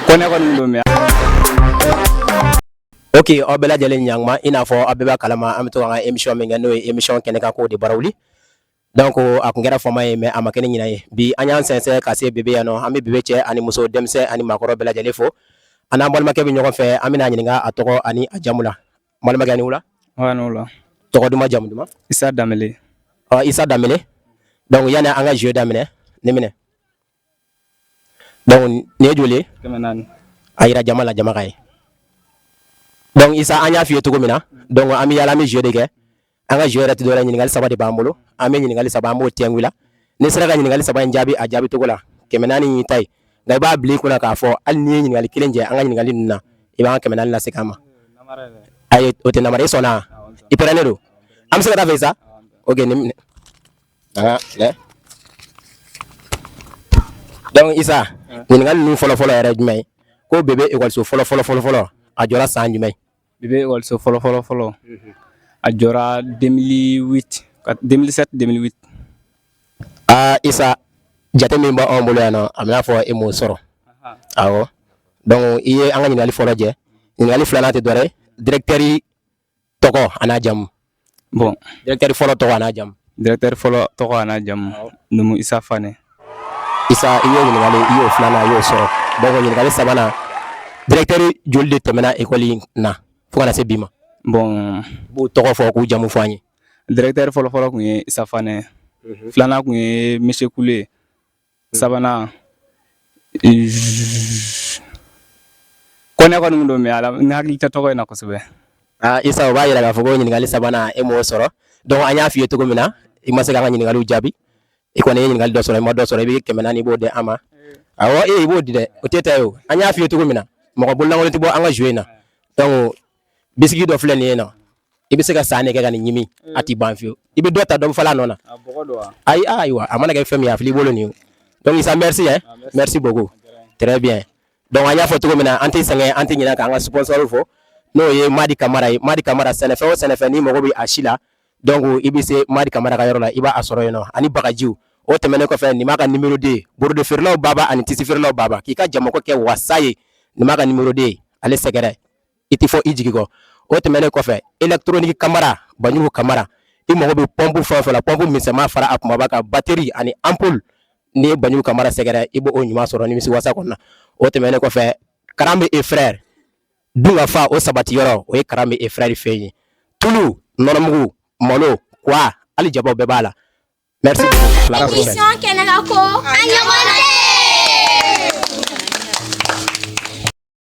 Kone ko ndo me. Ok, o bela jalen nyangma ina fo abeba kalama am to nga émission mi ngano émission kene ka ko de barawli. Donc a kungera fo may me amakene nyina ye. Bi anyan sense ka se bebe yano ami bebe che ani muso demse ani makoro bela jale fo. Ana mol make bi nyoko fe amina nyinga atoko ani ajamula. Mol make ani wula? Wanula. Toko duma jam duma. Isa Damele. Isa Damele. Donc yana anga jeu damene nemine. Donc ne jole Kemenan. ayira jamala jamakay. Donc isa anya fiye tugo mina. Donc ami yala mi jeu de ke. Anga jeu rati dora nyingal saba de bambolo. Ami nyingal saba mo tiangwila. Ne sera nyingal saba njabi ajabi tugo la. Kemenani tay. Ngai ba bli kuna ka fo al ni nyingal kilenje anga nyingal nuna. Iba kemenani la sekama. Ay ote namare sona. Iperanero. Am se kata vesa. Ok nimne. Le. Donc isa nyingal nu folo era jumay. Ko bebe école so folo ajora san jumay. Bébé also follow. Ajora 2008, 2007-2008. Isa jate min ba on bolo yana amna fo e mo soro. Awo. Donc iye anga nyingali folo je. Nyingali flana te dore directeur toko anajam. Bon, Directeur folo toko anajam. directeur follow toko anajam. Numu Isa Fane. Isa iye nyingali iyo flana yo soro. Donc nyingali sabana directeur jolde temena école na. Fukana se bima. Bon, Bu toko fo ku jamu fanyi. directeur follow kunye Isa Fane. Flana kunye Monsieur Koulé. Sabana. Kone ko ndo me ala ngaki toko na kosebe. Isa ba yira ga fogo nyingali sabana e mo soro. Donc anya fiye tugo mina imase ga nyingali ujabi. Ikone nyingali do soro mo do soro bi kemena ni bo de ama. Awo bo di de oteta yo anya fiye tugo mina mo ko bulla ngol tibo anga jouer na. Donc bisigi do flene na. Ibi se ga sane ga ni nyimi ati banfio. Ibi do ta do fala nona. Aywa amana ga femi afli bolo ni. Donc Isa merci hein. Merci beaucoup. Très bien. Donc anya fo tugo mina anti sange anti nyina ka anga sponsor fo. No ye Madi Camara senefe ni mogo bi ashila. Donc ibi se Madi Camara ka yoro la iba asoro yo no ani bagajiu. O temene ko fe ni maka numéro 2 burde firlaw baba ani tisi firlaw baba kika jamako ke wasaye ni maka numéro 2 ale segere iti fo ijigi go. O temene ko fe électronique camara banyugo camara i mogo bi pompe fa la pompe misema fara akuma baka batterie ani ampoule ni banyugo camara segere ibo o nyuma soro ni misi wasa konna. O temene ko fe Karambe et frère dunga fa o sabati yoro o e Karambe et frère feyi tulu nonomugu molo kwa ali jabo bebala. Merci beaucoup.